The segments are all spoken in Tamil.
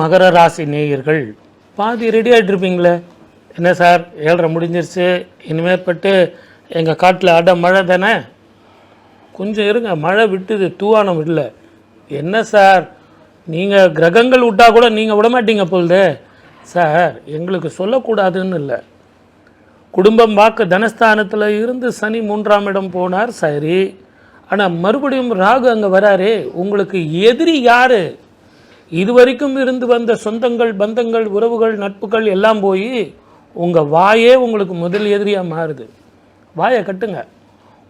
மகர ராசி நேயர்கள் பாதி ரெடி ஆகிட்டு இருப்பீங்களே. என்ன சார் 7:30 முடிஞ்சிருச்சு, இனிமேற்பட்டு எங்கள் காட்டில் அட மழை தானே, கொஞ்சம் இருங்க, மழை விட்டுது, தூவானம் இல்லை. என்ன சார் நீங்கள் கிரகங்கள் விட்டால் கூட நீங்கள் விடமாட்டீங்க போல்தே. சார் எங்களுக்கு சொல்லக்கூடாதுன்னு இல்லை, குடும்பம் வாக்கு தனஸ்தானத்தில் இருந்து சனி 3ஆம் இடம் போனார் சரி, ஆனால் மறுபடியும் ராகு அங்கே வராரே, உங்களுக்கு எதிரி யார்? இதுவரைக்கும் இருந்து வந்த சொந்தங்கள் பந்தங்கள் உறவுகள் நட்புகள் எல்லாம் போய் உங்கள் வாயே உங்களுக்கு முதல் எதிரியாக மாறுது. வாயை கட்டுங்க,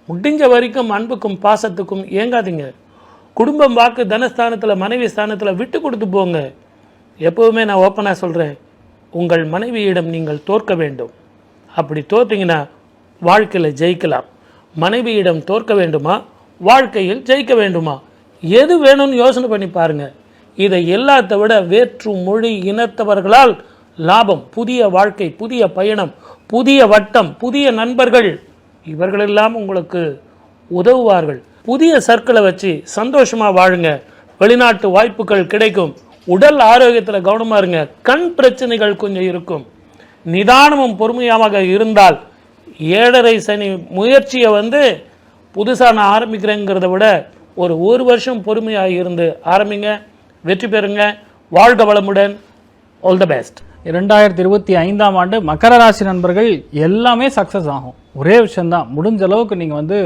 முடிஞ்ச வரைக்கும் அன்புக்கும் பாசத்துக்கும் ஏங்காதீங்க. குடும்பம் வாக்கு தனஸ்தானத்தில் மனைவி ஸ்தானத்தில் விட்டு கொடுத்து போங்க. எப்போவுமே நான் ஓப்பனாக சொல்கிறேன், உங்கள் மனைவியிடம் நீங்கள் தோற்க வேண்டும். அப்படி தோற்றீங்கன்னா வாழ்க்கையில் ஜெயிக்கலாம். மனைவியிடம் தோற்க வேண்டுமா, வாழ்க்கையில் ஜெயிக்க வேண்டுமா, எது வேணும்னு யோசனை பண்ணி பாருங்கள். இதை எல்லாத்த விட வேற்று மொழி இனத்தவர்களால் லாபம், புதிய வாழ்க்கை, புதிய பயணம், புதிய வட்டம், புதிய நண்பர்கள், இவர்களெல்லாம் உங்களுக்கு உதவுவார்கள். புதிய சர்க்கிளை வச்சு சந்தோஷமாக வாழுங்க. வெளிநாட்டு வாய்ப்புகள் கிடைக்கும். உடல் ஆரோக்கியத்தில் கவனமாக இருங்க. கண் பிரச்சனைகள் கொஞ்சம் இருக்கும். நிதானமும் பொறுமையாக இருந்தால் 7.5 சனி முயற்சியை புதுசாக நான் ஆரம்பிக்கிறேங்கிறத விட ஒரு வருஷம் பொறுமையாக இருந்து ஆரம்பிங்க, வெற்றி பெறுங்க. வாழ்க வளமுடன். All the best. 2025ஆம் ஆண்டு மகர ராசி நண்பர்கள் எல்லாமே சக்ஸஸ் ஆகும். ஒரே விஷயந்தான், முடிஞ்ச அளவுக்கு நீங்கள்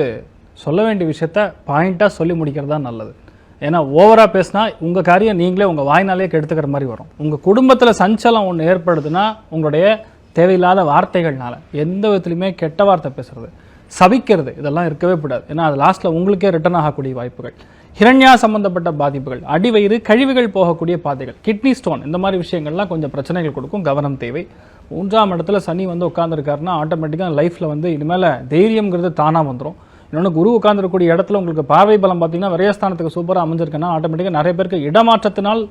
சொல்ல வேண்டிய விஷயத்த பாயிண்ட்டாக சொல்லி முடிக்கிறது தான் நல்லது. ஏன்னா ஓவராக பேசினா உங்கள் காரியம் நீங்களே உங்கள் வாய்னாலே கெடுத்துக்கிற மாதிரி வரும். உங்கள் குடும்பத்தில் சஞ்சலம் ஒன்று ஏற்படுதுன்னா உங்களுடைய தேவையில்லாத வார்த்தைகள்னால, எந்த விதத்துலையுமே கெட்ட வார்த்தை பேசுறது, சபிக்கிறது, இதெல்லாம் இருக்கவே கூடாது. ஏன்னா அது லாஸ்ட்டில் உங்களுக்கே ரிட்டர்ன் ஆகக்கூடிய வாய்ப்புகள், ஹிரண்யா சம்பந்தப்பட்ட பாதிப்புகள், அடிவயிறு கழிவுகள் போகக்கூடிய பாதைகள், கிட்னி ஸ்டோன், இந்த மாதிரி விஷயங்கள்லாம் கொஞ்சம் பிரச்சனைகள் கொடுக்கும். கவனம் தேவை. 3ஆம் இடத்துல சனி உட்காந்துருக்காருன்னா ஆட்டோமேட்டிக்காக லைஃப்பில் இனிமேல் தைரியங்கிறது தானாக வந்துடும். இன்னொன்று, குரு உட்காந்துருக்கூடிய இடத்துல உங்களுக்கு பார்வை பலம் பார்த்தீங்கன்னா விரயஸ்தானத்துக்கு சூப்பராக அமைஞ்சிருக்குன்னா ஆட்டோமேட்டிக்காக நிறைய பேருக்கு இடமாற்றத்தினால்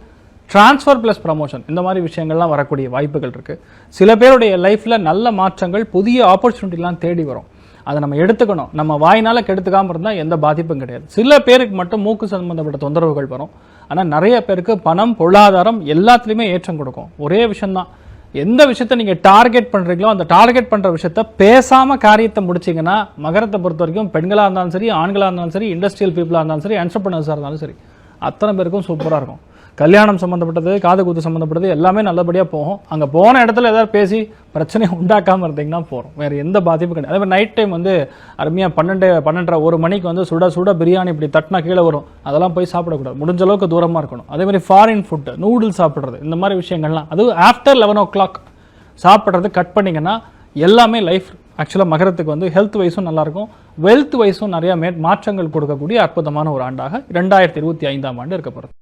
டிரான்ஸ்ஃபர் ப்ளஸ் ப்ரமோஷன், இந்த மாதிரி விஷயங்கள்லாம் வரக்கூடிய வாய்ப்புகள் இருக்குது. சில பேருடைய லைஃப்பில் நல்ல மாற்றங்கள், புதிய ஆப்பர்ச்சுனிட்டிலாம் தேடி வரும். அதை நம்ம எடுத்துக்கணும். நம்ம வாயினால் கெடுத்துக்காமல் இருந்தால் எந்த பாதிப்பும் கிடையாது. சில பேருக்கு மட்டும் மூக்கு சம்பந்தப்பட்ட தொந்தரவுகள் வரும். ஆனால் நிறைய பேருக்கு பணம், பொருளாதாரம் எல்லாத்துலேயுமே ஏற்றம் கொடுக்கும். ஒரே விஷயம்தான், எந்த விஷயத்த நீங்கள் டார்கெட் பண்ணுறீங்களோ அந்த டார்கெட் பண்ணுற விஷயத்த பேசாமல் காரியத்தை முடிச்சிங்கன்னா, மகரத்தை பொறுத்த வரைக்கும் பெண்களாக இருந்தாலும் சரி, ஆண்களாக இருந்தாலும் சரி, இண்டஸ்ட்ரியல் பீப்புளாக இருந்தாலும் சரி, என்டர்பிரனர்ஸாக இருந்தாலும் சரி, அத்தனை பேருக்கும் சூப்பராக இருக்கும். கல்யாணம் சம்மந்தப்பட்டது, காது குத்து சம்மந்தப்பட்டது எல்லாமே நல்லபடியாக போகும். அங்கே போன இடத்துல ஏதாவது பேசி பிரச்சனை உண்டாக்காமல் இருந்தீங்கன்னா போகிறோம், வேறு எந்த பாதிப்பும் கிடையாது. அதே மாதிரி நைட் டைம் அருமையாக 12:30 1 மணிக்கு சுட சுட பிரியாணி இப்படி தட்டினா கீழே வரும், அதெல்லாம் போய் சாப்பிடக்கூடாது. முடிஞ்ச அளவுக்கு தூரமாக இருக்கணும். அதே மாதிரி ஃபாரின் ஃபுட்டு, நூடுல்ஸ் சாப்பிட்றது, இந்த மாதிரி விஷயங்கள்லாம் அதுவும் ஆஃப்டர் 11 o'clock சாப்பிட்றது கட் பண்ணிங்கன்னா எல்லாமே லைஃப் ஆக்சுவலாக மகரத்துக்கு ஹெல்த் வைஸும் நல்லாயிருக்கும், வெல்த் வைஸும் நிறையா மாற்றங்கள் கொடுக்கக்கூடிய அற்புதமான ஒரு ஆண்டாக 2025ஆம் ஆண்டு இருக்க போகிறது.